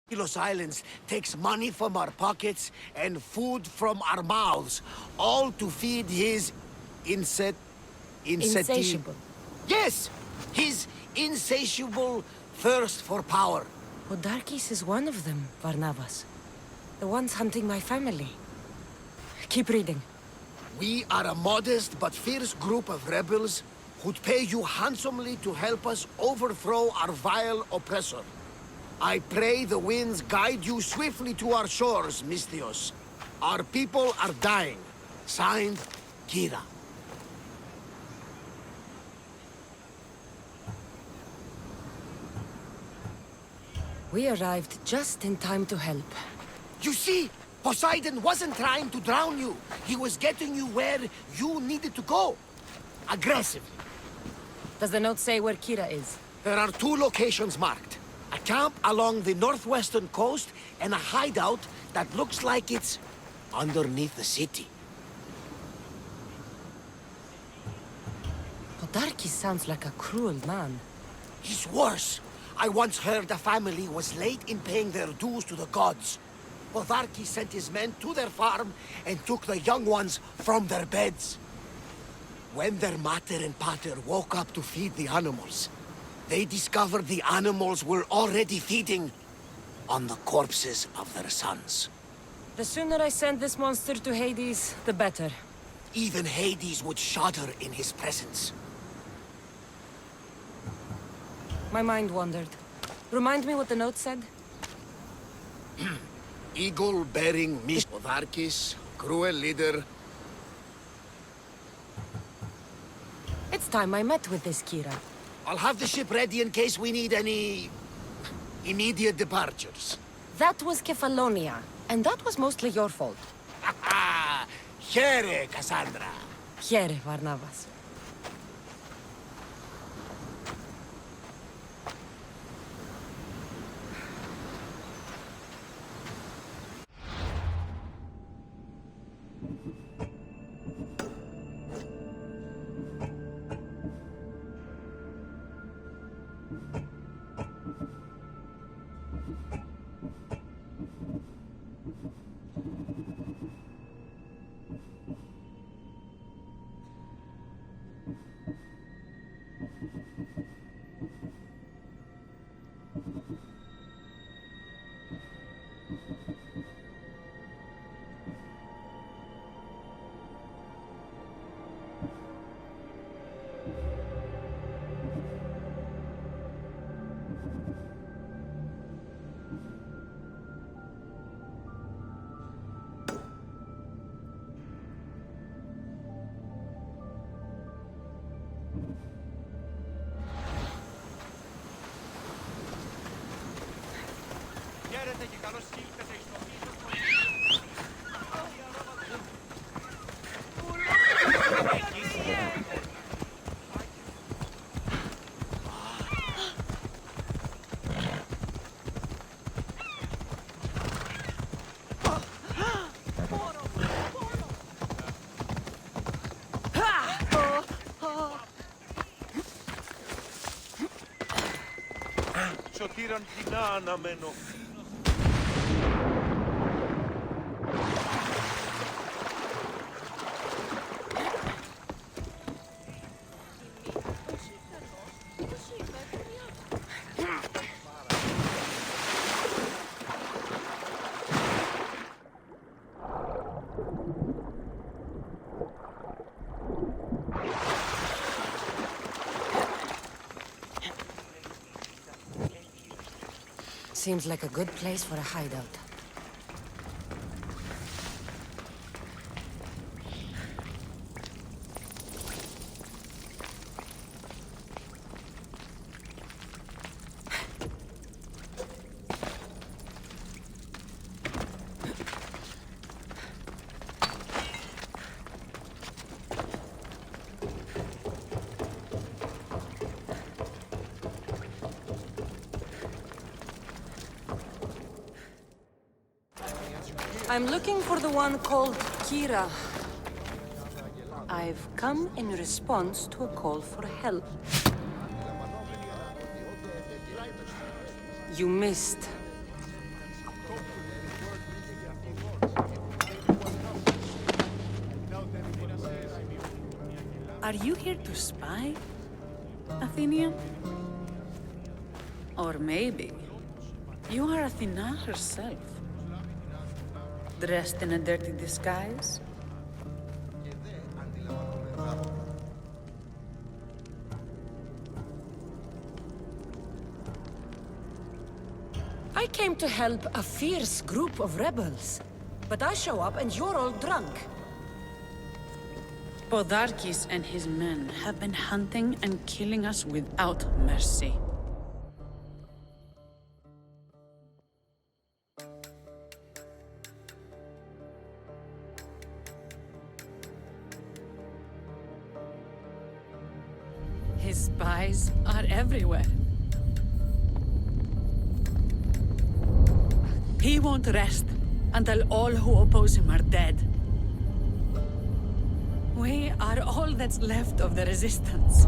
Mykonos Islands takes money from our pockets and food from our mouths, all to feed his Insatiable. Yes! His insatiable thirst for power. Podarkis is one of them, Varnavas. The ones hunting my family. Keep reading. We are a modest but fierce group of rebels who'd pay you handsomely to help us overthrow our vile oppressor. I pray the winds guide you swiftly to our shores, Misthios. Our people are dying. Signed, Kira. We arrived just in time to help. You see, Poseidon wasn't trying to drown you. He was getting you where you needed to go. Aggressively. Does the note say where Kira is? There are 2 locations marked. A camp along the northwestern coast, and a hideout that looks like it's underneath the city. Podarkis sounds like a cruel man. He's worse. I once heard a family was late in paying their dues to the gods. Podarkis sent his men to their farm and took the young ones from their beds. When their mater and pater woke up to feed the animals, they discovered the animals were already feeding on the corpses of their sons. The sooner I send this monster to Hades, the better. Even Hades would shudder in his presence. My mind wandered. Remind me what the note said? Eagle-bearing Podarkis, cruel leader. It's time I met with this Kira. I'll have the ship ready in case we need any immediate departures. That was Kefalonia, and that was mostly your fault. Ha ha! Here, Kassandra. Here, Varnavas. Σωτήραν κοινά αναμένω. Seems like a good place for a hideout. I'm looking for the one called Kira. I've come in response to a call for help. You missed. Are you here to spy, Athenian? Or maybe you are Athena herself, dressed in a dirty disguise? I came to help a fierce group of rebels. But I show up and you're all drunk. Podarkis and his men have been hunting and killing us without mercy. His spies are everywhere. He won't rest until all who oppose him are dead. We are all that's left of the resistance.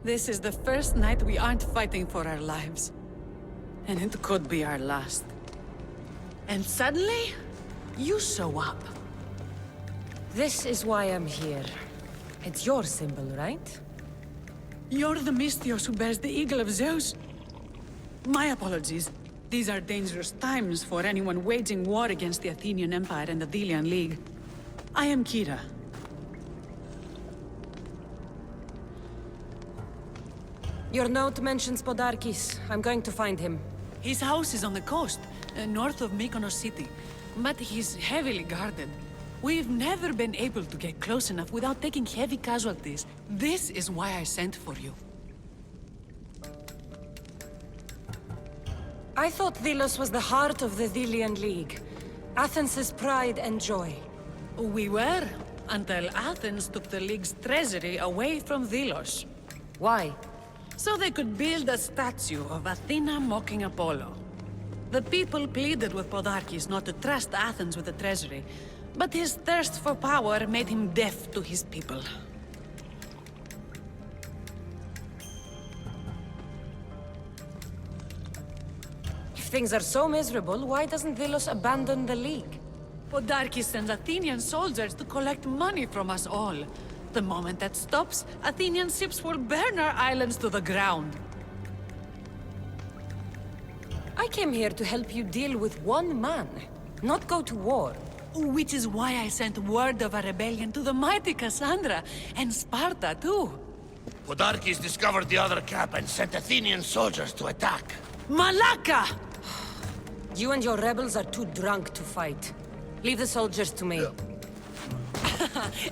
This is the first night we aren't fighting for our lives. And it could be our last. And suddenly, you show up. This is why I'm here. It's your symbol, right? You're the Mystios who bears the eagle of Zeus. My apologies. These are dangerous times for anyone waging war against the Athenian Empire and the Delian League. I am Kira. Your note mentions Podarkis. I'm going to find him. His house is on the coast, north of Mykonos city. But he's heavily guarded. We've never been able to get close enough without taking heavy casualties. This is why I sent for you. I thought Delos was the heart of the Delian League. Athens' pride and joy. We were, until Athens took the League's treasury away from Delos. Why? So they could build a statue of Athena mocking Apollo. The people pleaded with Podarkis not to trust Athens with the treasury, but his thirst for power made him deaf to his people. If things are so miserable, why doesn't Delos abandon the League? Podarkis sends Athenian soldiers to collect money from us all. The moment that stops, Athenian ships will burn our islands to the ground. I came here to help you deal with one man, not go to war. Which is why I sent word of a rebellion to the mighty Kassandra, and Sparta too. Podarkis discovered the other camp and sent Athenian soldiers to attack. Malaka! You and your rebels are too drunk to fight. Leave the soldiers to me.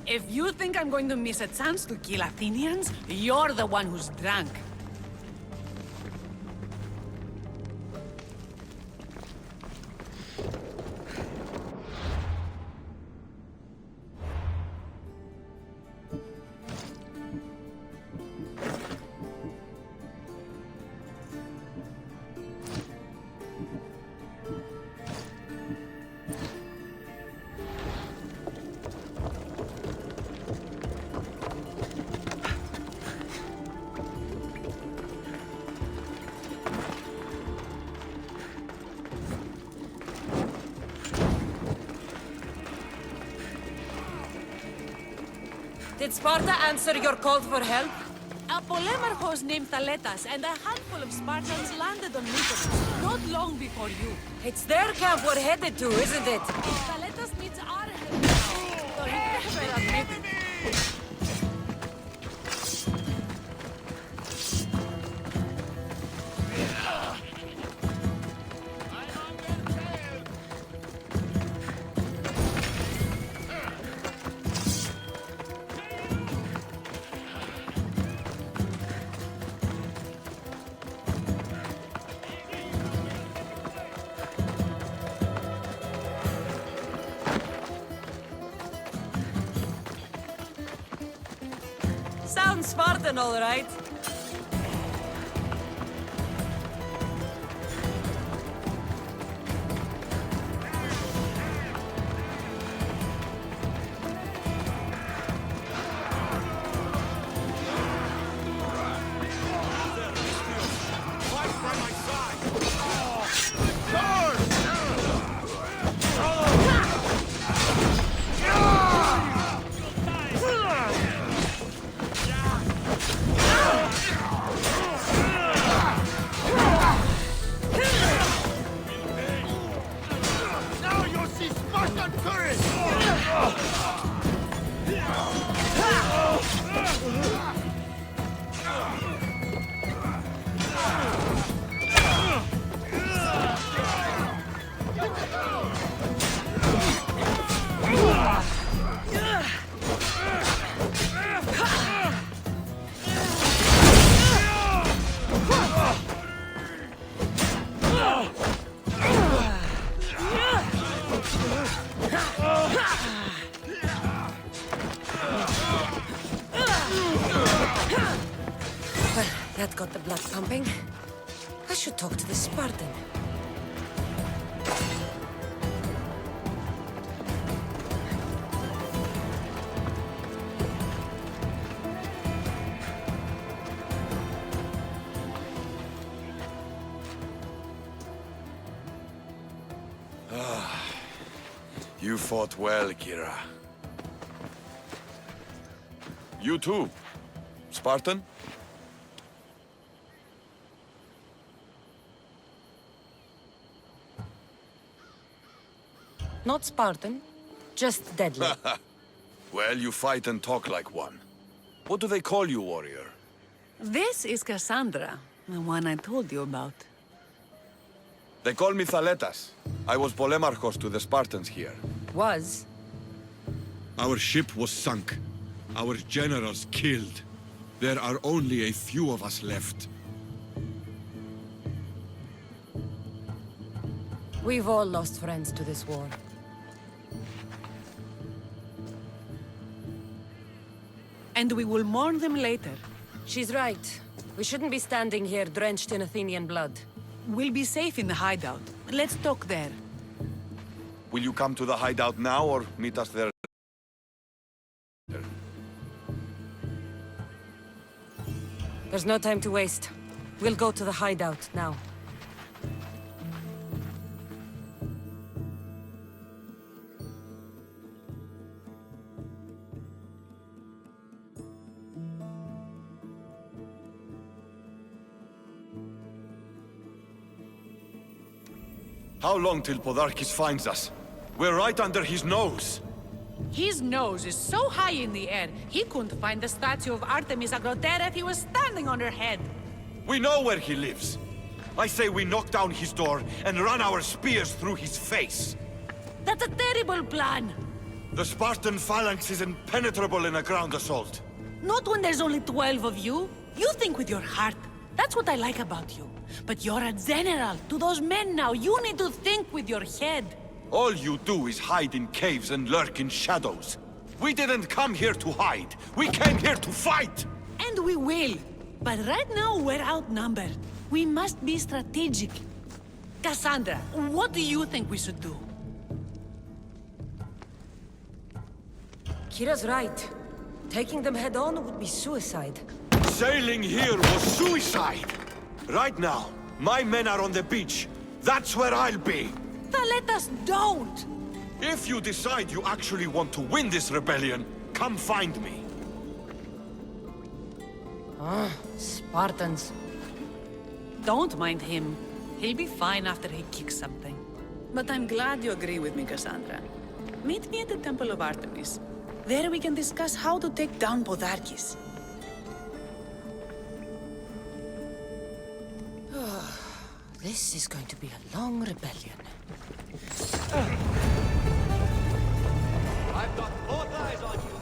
If you think I'm going to miss a chance to kill Athenians, you're the one who's drunk. Did Sparta answer your call for help? A polemarchos named Thaletas and a handful of Spartans landed on Mykonos, not long before you. It's their camp we're headed to, isn't it? Thaletas needs our help now, though he never admitted. Sounds Spartan, all right. That got the blood pumping. I should talk to the Spartan. You fought well, Kira. You too, Spartan? Not Spartan, just deadly. Well, you fight and talk like one. What do they call you, warrior? This is Kassandra, the one I told you about. They call me Thaletas. I was Polemarchos to the Spartans here. Was. Our ship was sunk. Our generals killed. There are only a few of us left. We've all lost friends to this war. And we will mourn them later. She's right. We shouldn't be standing here drenched in Athenian blood. We'll be safe in the hideout. Let's talk there. Will you come to the hideout now or meet us there? There's no time to waste. We'll go to the hideout now. How long till Podarkis finds us? We're right under his nose. His nose is so high in the air, he couldn't find the statue of Artemis Agrotera if he was standing on her head. We know where he lives. I say we knock down his door and run our spears through his face. That's a terrible plan. The Spartan phalanx is impenetrable in a ground assault. Not when there's only 12 of you. You think with your heart. That's what I like about you. But you're a general. To those men now, you need to think with your head. All you do is hide in caves and lurk in shadows. We didn't come here to hide. We came here to fight! And we will. But right now, we're outnumbered. We must be strategic. Kassandra, what do you think we should do? Kira's right. Taking them head on would be suicide. Sailing here was suicide! Right now, my men are on the beach. That's where I'll be! Let us don't! If you decide you actually want to win this rebellion, come find me. Spartans. Don't mind him. He'll be fine after he kicks something. But I'm glad you agree with me, Kassandra. Meet me at the Temple of Artemis. There we can discuss how to take down Podarkis. This is going to be a long rebellion. I've got both eyes on you.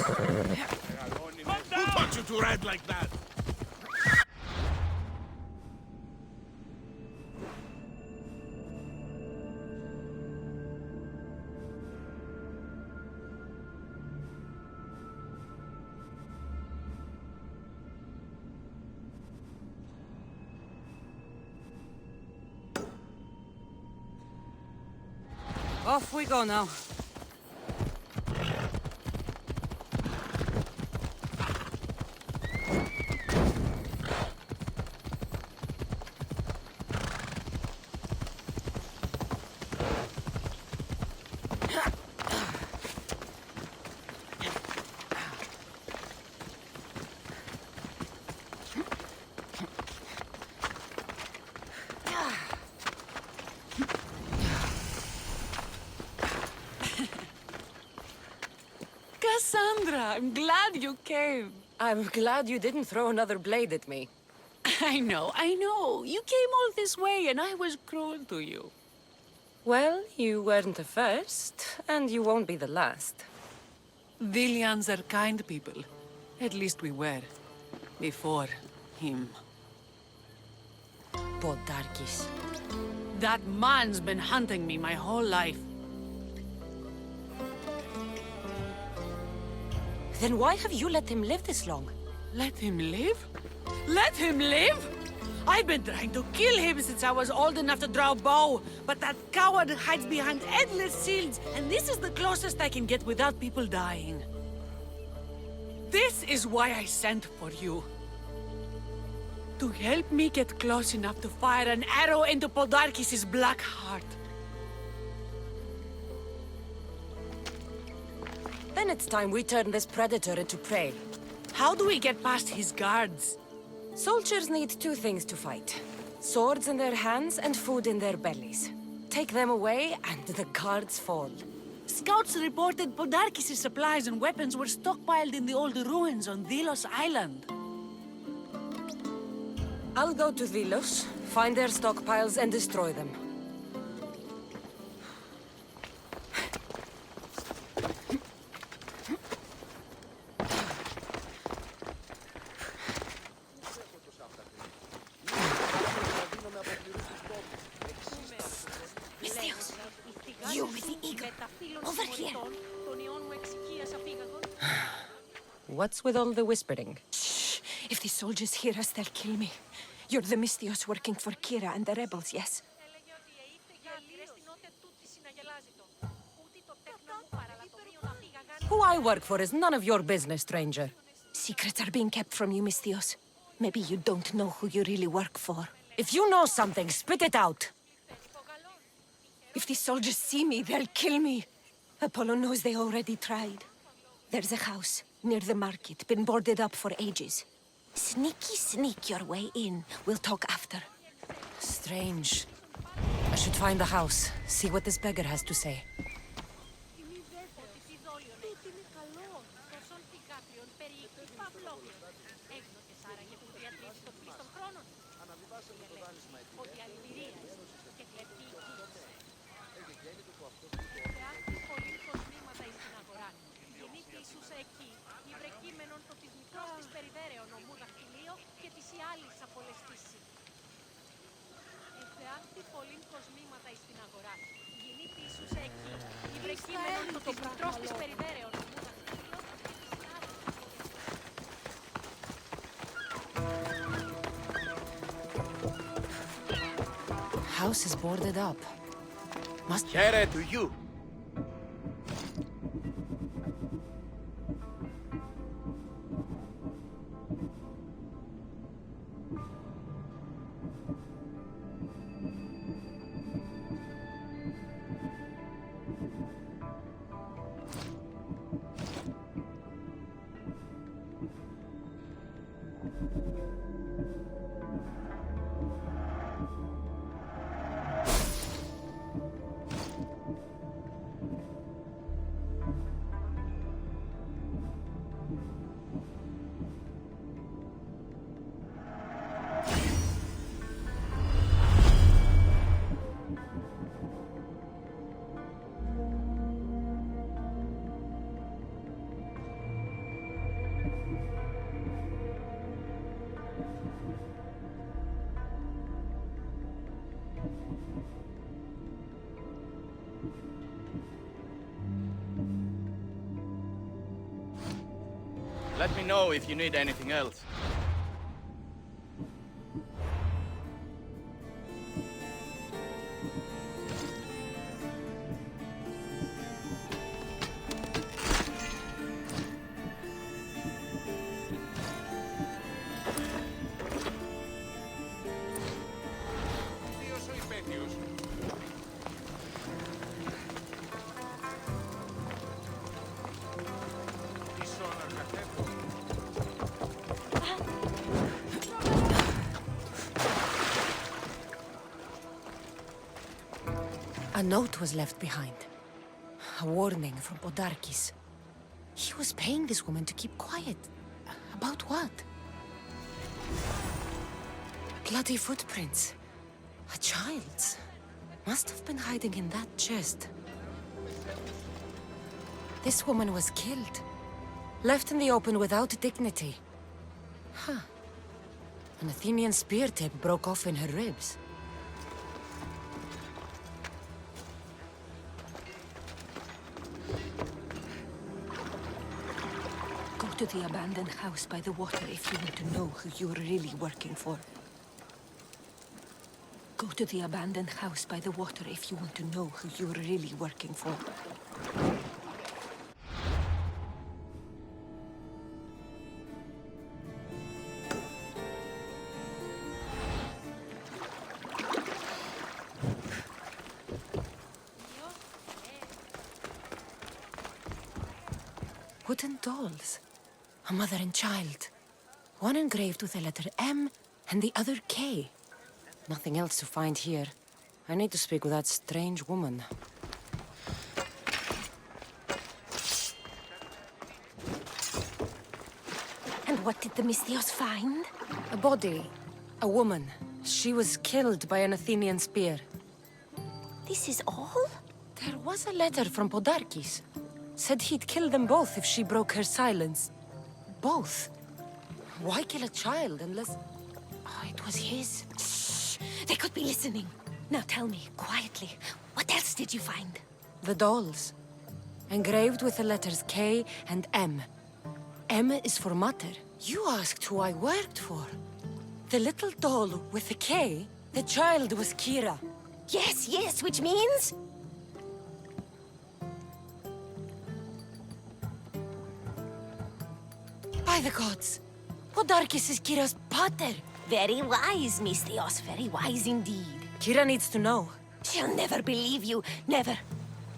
Who taught you to ride like that? Off we go now. Kassandra, I'm glad you came. I'm glad you didn't throw another blade at me. I know. You came all this way and I was cruel to you. Well, you weren't the first, and you won't be the last. Villians are kind people. At least we were. Before him. Podarkis. That man's been hunting me my whole life. Then why have you let him live this long? Let him live? Let him live? I've been trying to kill him since I was old enough to draw a bow, but that coward hides behind endless shields, and this is the closest I can get without people dying. This is why I sent for you. To help me get close enough to fire an arrow into Podarkis' black heart. Then it's time we turn this predator into prey. How do we get past his guards? Soldiers need two things to fight. Swords in their hands and food in their bellies. Take them away and the guards fall. Scouts reported Podarkis' supplies and weapons were stockpiled in the old ruins on Mykonos Island. I'll go to Vilos, find their stockpiles and destroy them. You with the eagle. Over here. What's with all the whispering? Shh. If the soldiers hear us, they'll kill me. You're the Mystios working for Kira and the rebels, yes? Who I work for is none of your business, stranger. Secrets are being kept from you, Mystios. Maybe you don't know who you really work for. If you know something, spit it out. If the soldiers see me, they'll kill me. Apollo knows they already tried. There's a house near the market, been boarded up for ages. Sneak your way in. We'll talk after. Strange. I should find the house, see what this beggar has to say. House is boarded up. Must Here to you. Let me know if you need anything else. A note was left behind. A warning from Podarkis. He was paying this woman to keep quiet. About what? Bloody footprints. A child's. Must have been hiding in that chest. This woman was killed. Left in the open without dignity. Huh. An Athenian spear tip broke off in her ribs. Go to the abandoned house by the water if you want to know who you're really working for. Go to the abandoned house by the water if you want to know who you're really working for. Wooden dolls. A mother and child. One engraved with the letter M and the other K. Nothing else to find here. I need to speak with that strange woman. And what did the Mystios find? A body. A woman. She was killed by an Athenian spear. This is all? There was a letter from Podarkis. Said he'd kill them both if she broke her silence. Both? Why kill a child unless... Oh, it was his. Shh! They could be listening. Now tell me, quietly, what else did you find? The dolls. Engraved with the letters K and M. M is for mother. You asked who I worked for. The little doll with the K, the child was Kira. Yes, yes, which means? By the gods! Podarkis is Kira's pater! Very wise, Mystios, very wise indeed. Kira needs to know. She'll never believe you, never.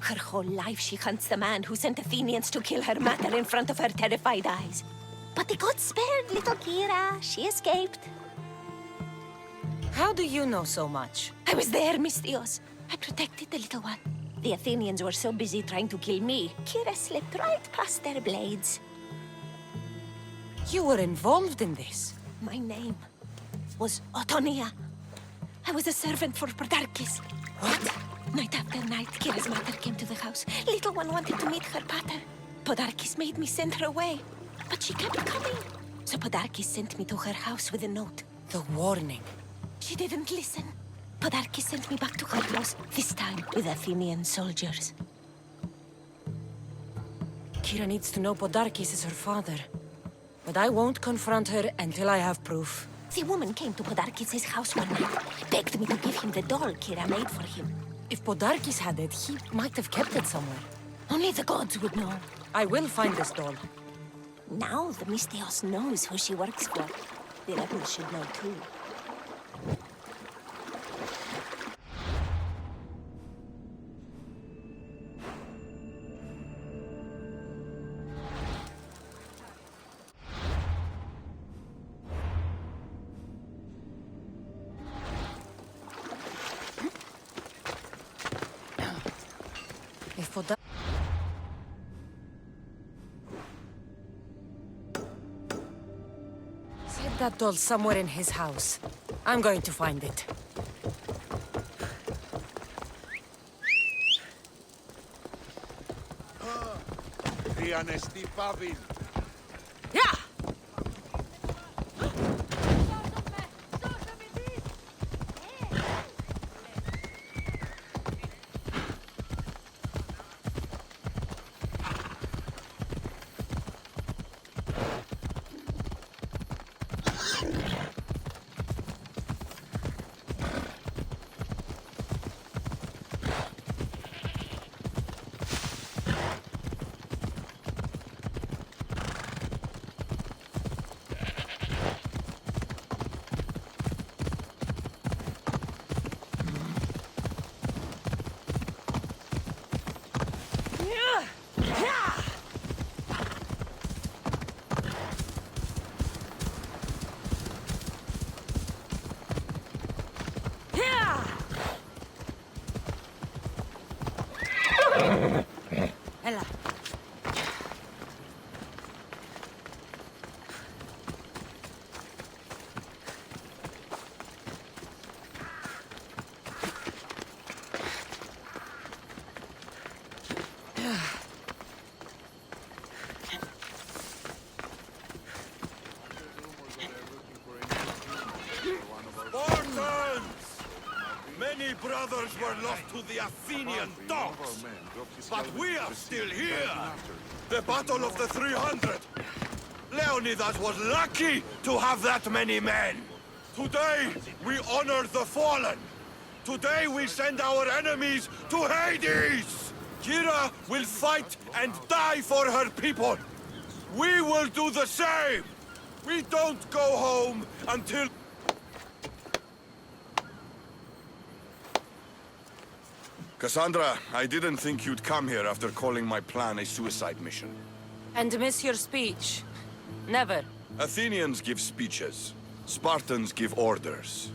Her whole life she hunts the man who sent Athenians to kill her mater in front of her terrified eyes. But the gods spared little Kira. She escaped. How do you know so much? I was there, Mystios. I protected the little one. The Athenians were so busy trying to kill me, Kira slipped right past their blades. You were involved in this. My name was Otonia. I was a servant for Podarkis. What? Night after night, Kira's mother came to the house. Little one wanted to meet her pater. Podarkis made me send her away, but she kept coming. So Podarkis sent me to her house with a note. The warning. She didn't listen. Podarkis sent me back to her house, this time with Athenian soldiers. Kira needs to know Podarkis is her father. But I won't confront her until I have proof. The woman came to Podarkis' house one night, begged me to give him the doll Kira made for him. If Podarkis had it, he might have kept it somewhere. Only the gods would know. I will find this doll. Now the Mystios knows who she works for. The rebels should know too. If Podar... Said that doll somewhere in his house. I'm going to find it. Yeah! Many brothers were lost to the Athenian dogs, but we are still here. The Battle of the 300. Leonidas was lucky to have that many men. Today, we honor the fallen. Today, we send our enemies to Hades. Kira will fight and die for her people. We will do the same. We don't go home until... Kassandra, I didn't think you'd come here after calling my plan a suicide mission. And miss your speech. Never. Athenians give speeches. Spartans give orders.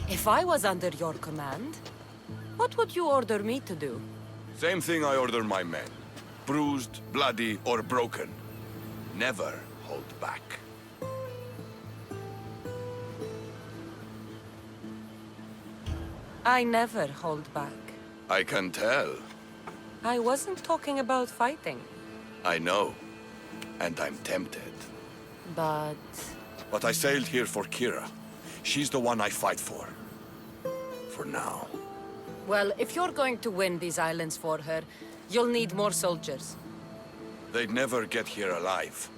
If I was under your command, what would you order me to do? Same thing I order my men. Bruised, bloody, or broken. Never hold back. I never hold back. I can tell. I wasn't talking about fighting. I know. And I'm tempted. But... But I sailed here for Kira. She's the one I fight for. For now. well, if you're going to win these islands for her, you'll need more soldiers. They'd never get here alive.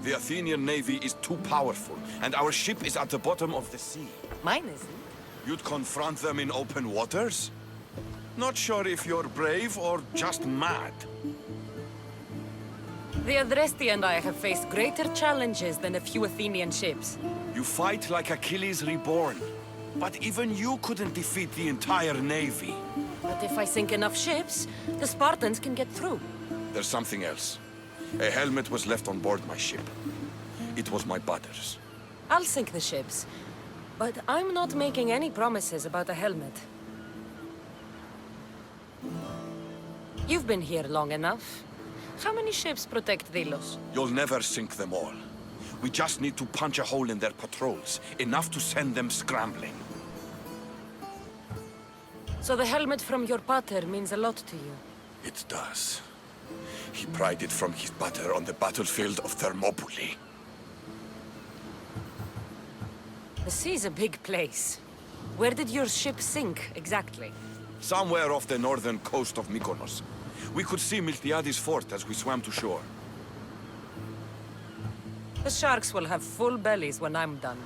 The Athenian navy is too powerful, and our ship is at the bottom of the sea. Mine isn't. You'd confront them in open waters? Not sure if you're brave or just mad. The Adresti and I have faced greater challenges than a few Athenian ships. You fight like Achilles reborn. But even you couldn't defeat the entire navy. But if I sink enough ships, the Spartans can get through. There's something else. A helmet was left on board my ship. It was my brother's. I'll sink the ships, but I'm not making any promises about a helmet. You've been here long enough. How many ships protect Delos? You'll never sink them all. We just need to punch a hole in their patrols, enough to send them scrambling. So the helmet from your pater means a lot to you. It does. He pried it from his pater on the battlefield of Thermopylae. The sea's a big place. Where did your ship sink, exactly? Somewhere off the northern coast of Mykonos. We could see Miltiades fort as we swam to shore. The sharks will have full bellies when I'm done.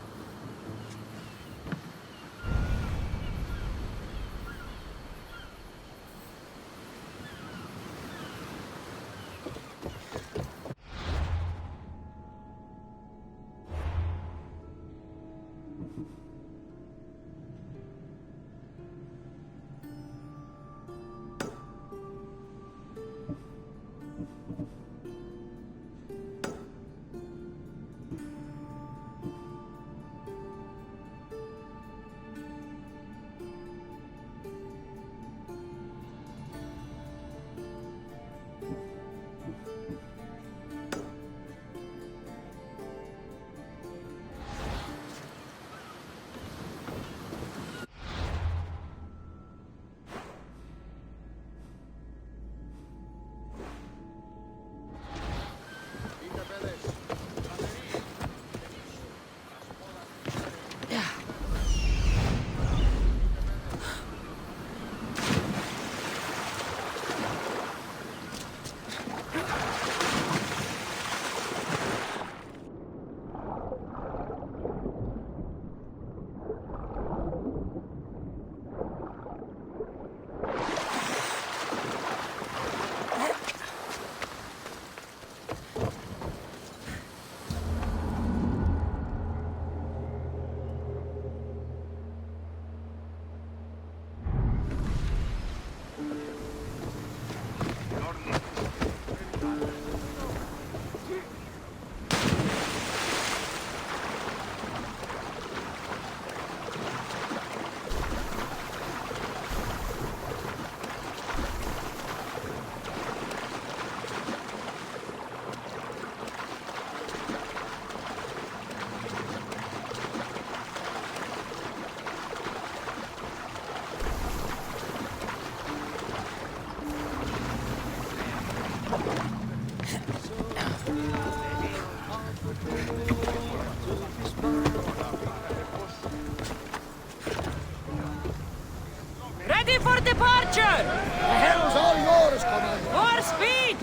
Archer! The hell's all yours, Commander. More speed!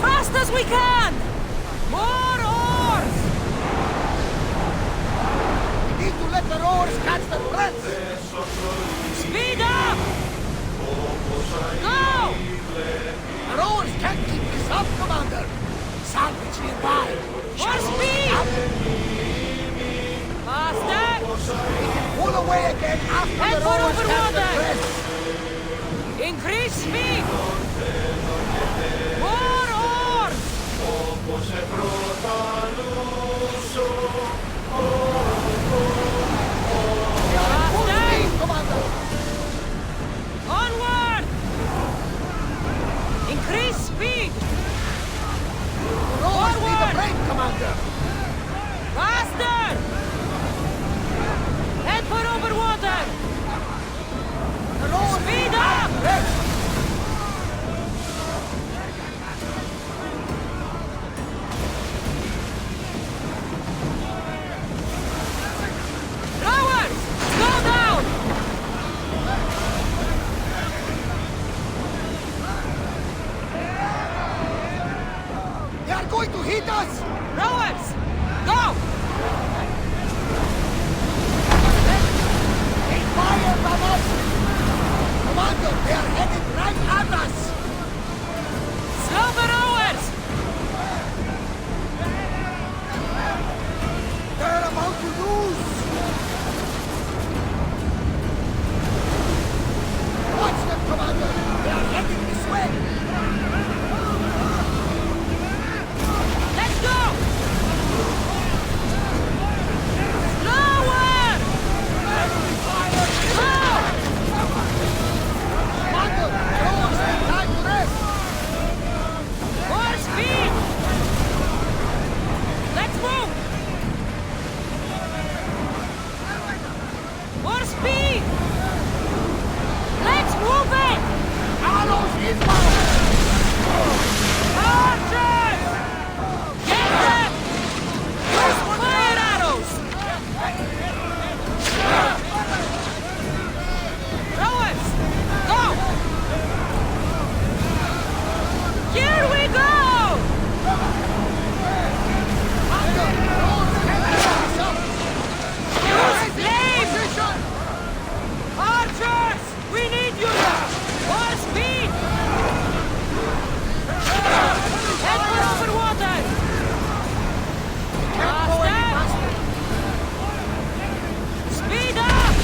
Fast as we can! More oars! We need to let the rowers catch their breath. Speed up! Go! The rowers can't keep this up, Commander. Sandwich nearby. More speed! Faster! Pull away again after Head the for rowers over catch their water. breath. Increase speed! More oars! Faster! Commander. Onward! Increase speed! The rowers need a Forward! break, Commander. Faster! Head for over water! The rowers Speed up! rest. Rowers! Slow down! They are going to hit us. Rowers! Go! They fire from us. Commander, they are headed right at us. Slow the rowers! They're about to lose. Watch them, Commander. They are heading this way. Let's go! Slower! Go! Commander, the rowers need time to rest. More speed! Let's move! More speed! Let's move it! Arrows inbound. Archers! Get them! Fire arrows! Rowers! Go! Here we go! Commander, the rowers can't get us up. Use flame! Position. Archers! We need you! More speed! Head for over water! Can't go any Faster! faster. Speed up!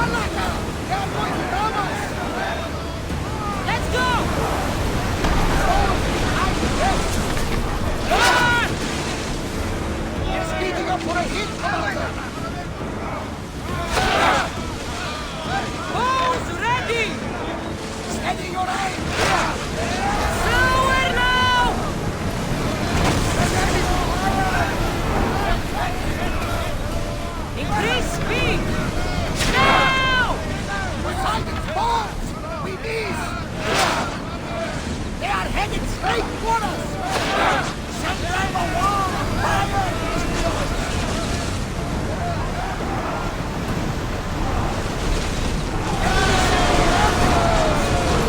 Alaka, they are going to ram us. Let's go! Rowers need time to rest. Run! They're speeding up for a hit, Commander. Bows ready! Steady your aim. Slower now! Increase speed! Now! Poseidon's bombs! We miss! They are headed straight for us! Send them a wall of fire!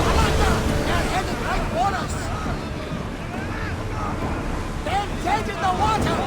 Alaka, they are headed right for us! They're dead in the water!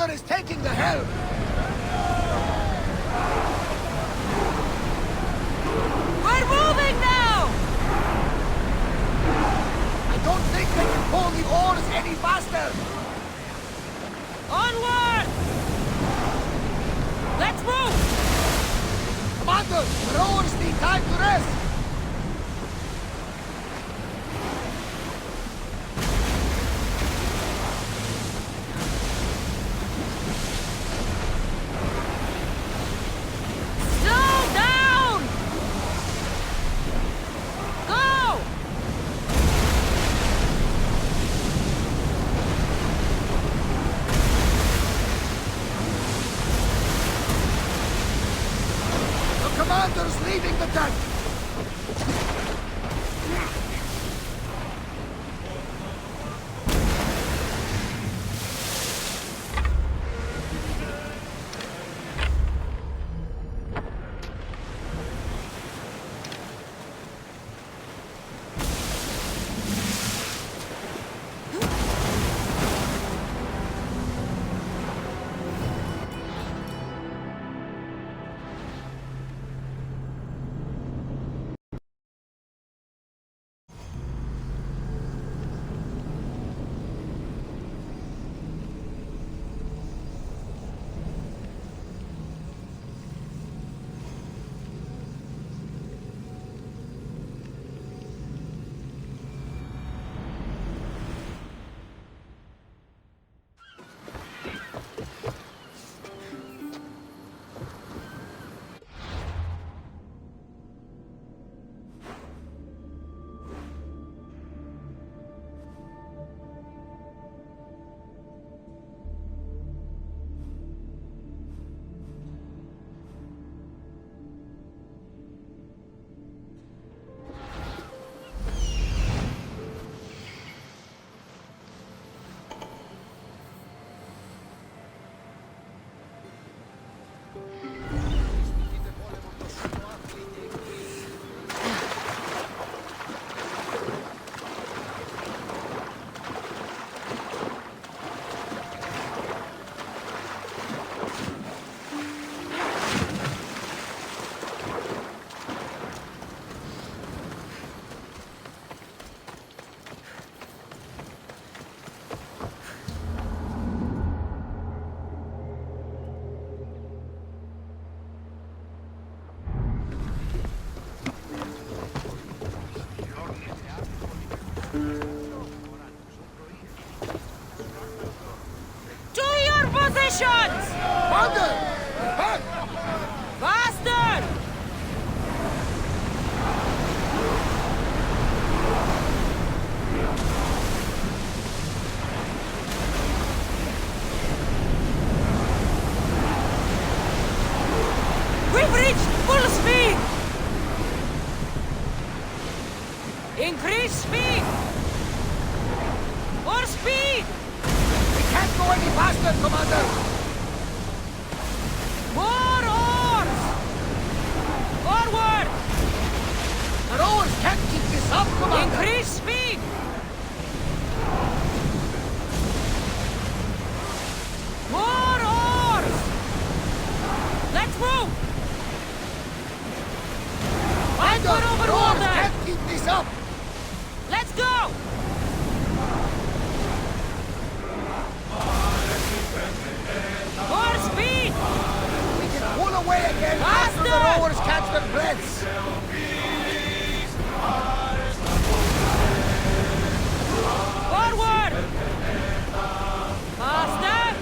Commander is taking the helm! We're moving now! I don't think they can pull the oars any faster! Onward! Let's move! Commander, the rowers need time to rest! Slow down! Go! The commander's leaving the deck! To your positions! Commander! Back! Faster! We've reached full speed! Increase speed! More speed! We can't go any faster, Commander! More oars! Forward! The rowers can't keep this up, Commander! Increase speed! More oars! Let's move! Commander, Let's go over the rowers water! can't keep this up! Let's go! More speed! We can pull away again after the Faster! rowers catch their breaths! Forward! Faster!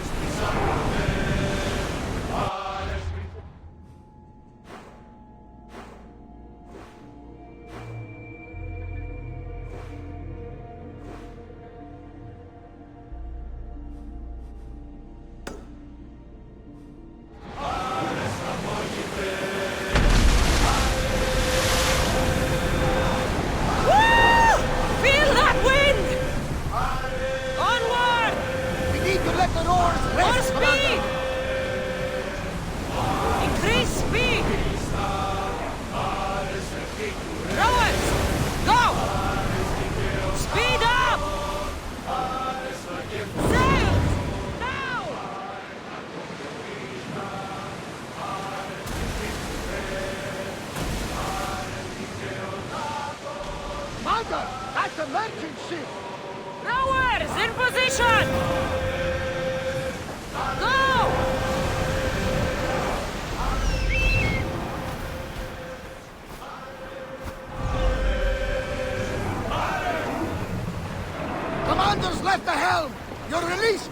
Commander! That's a merchant ship! Rowers, in position! Go! Commander's left the helm! You're released!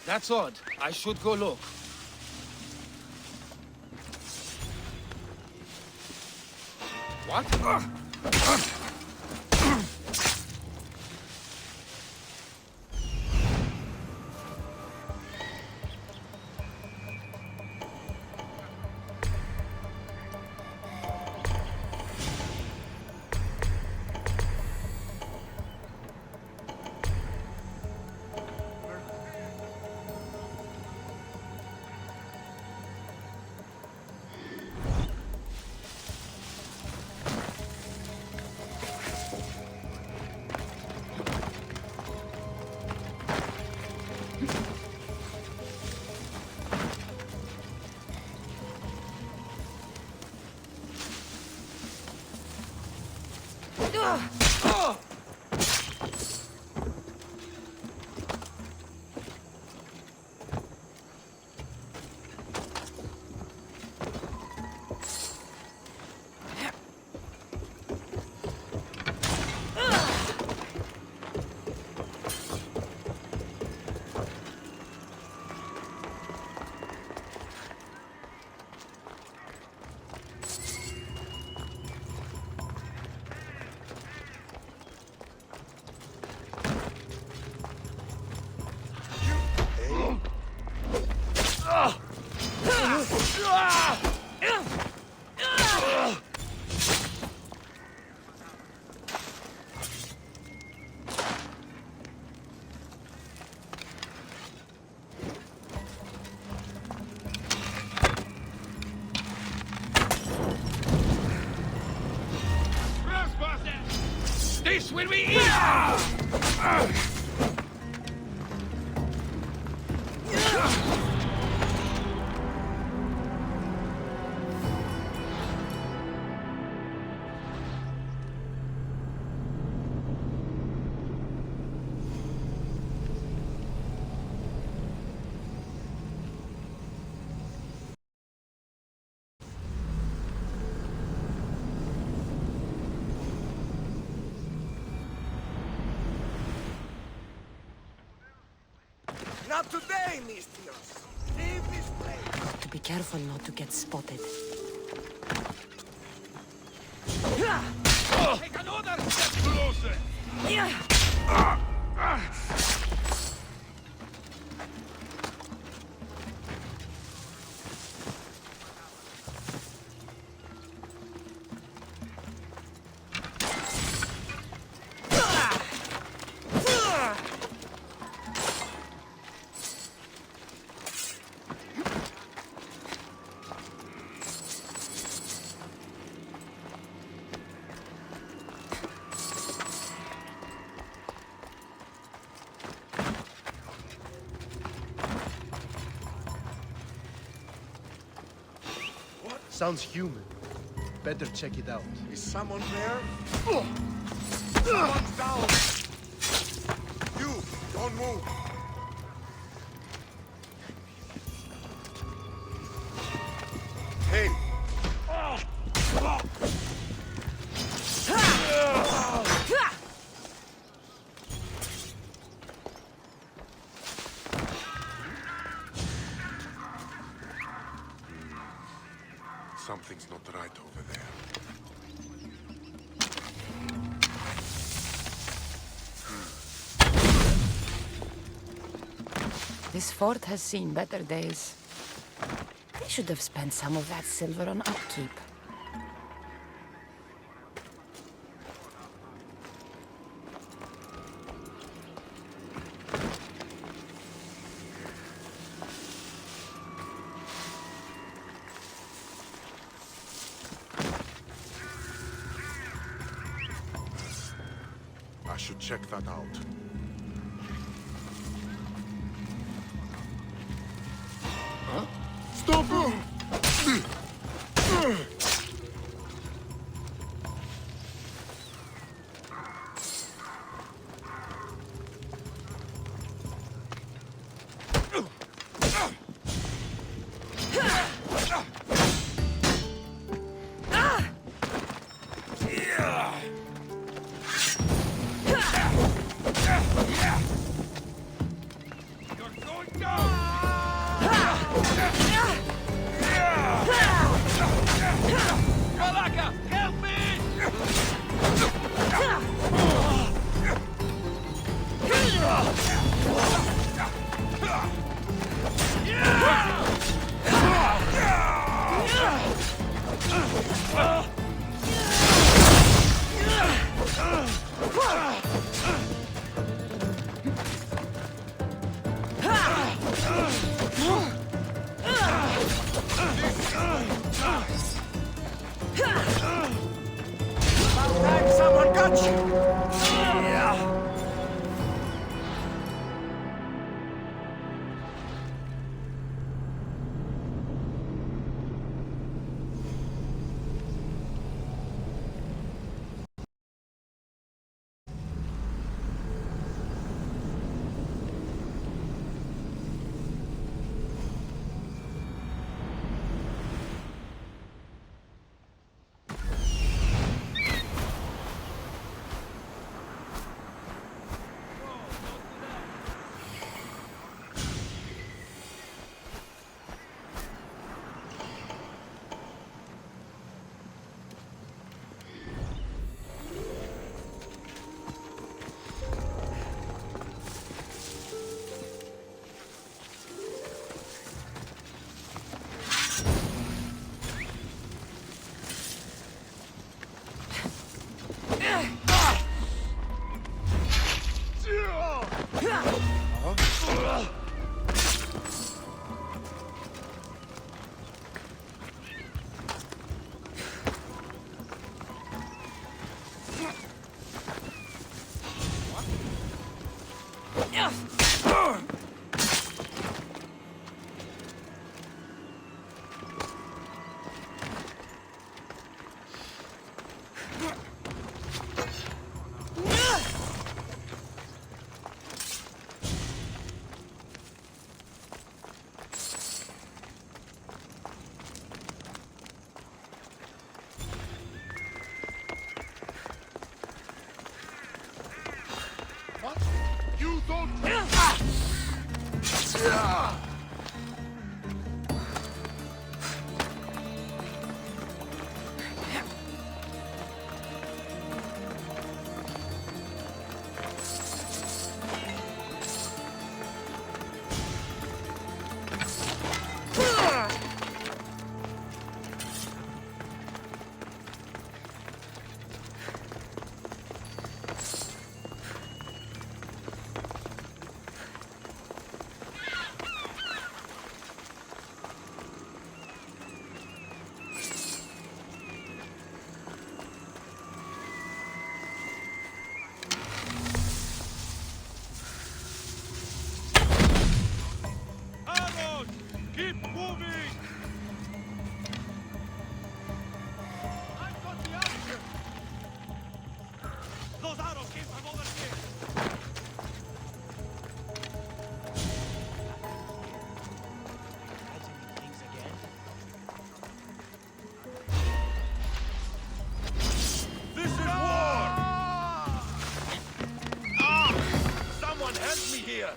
That's odd. I should go look. What? This will be easy! Not today, mistress. Leave this place. To be careful not to get spotted. Take another step closer! sounds human. Better check it out. Is someone there? Someone's down! You, don't move! Hey! Something's not right over there. This fort has seen better days. They should have spent some of that silver on upkeep. I should check that out. Stop him! Someone got you! You don't... Those arrows came from over here! This is war! Someone help me here!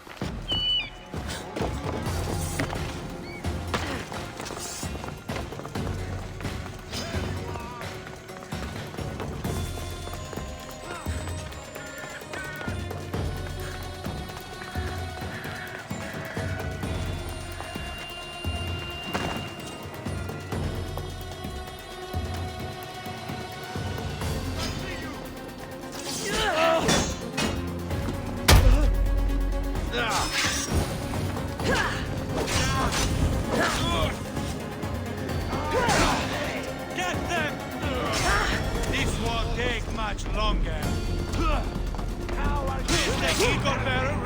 Get them! This won't take much longer. Is the Eagle Bearer